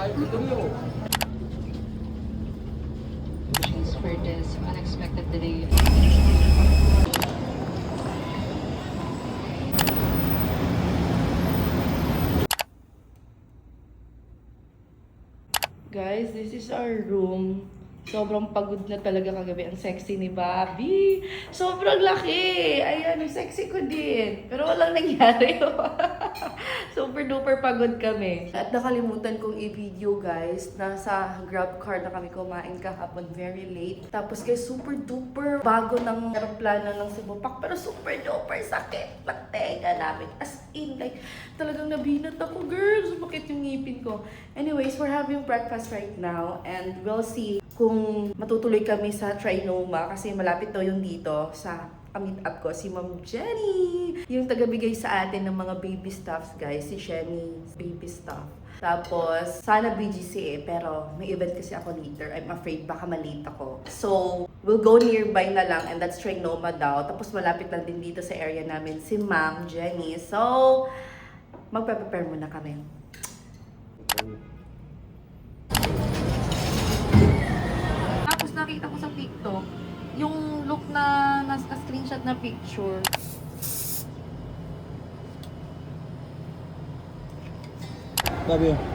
For this unexpected delay. Guys, this is our room. Sobrang pagod na talaga kagabi. Ang sexy ni Bobby. Sobrang laki. Ayan, ang sexy ko din. Pero walang nangyari. Super duper pagod kami. At nakalimutan kong i-video guys. Nasa grab car na kami kumain kahapon. Very late. Tapos guys, super duper bago ng aeroplano ng Cebu Pac. Pero super duper sakit ng tenga namin. As in, like, talagang nabinat ako, girls. Sumakit yung ngipin ko. Anyways, we're having breakfast right now. And we'll see kung matutuloy kami sa Trinoma kasi malapit daw yung dito sa meet up ko, si Ma'am Jenny. Yung tagabigay sa atin ng mga baby stuffs, guys. Si Jenny's baby stuff. Tapos, sana BGC pero may event kasi ako later. I'm afraid baka malate ako. So, we'll go nearby na lang and that's Trinoma daw. Tapos, malapit lang din dito sa area namin si Ma'am Jenny. So, magpe-prepare muna kami. Tapos nakita ko sa TikTok, yung look na screenshot na picture. Love you.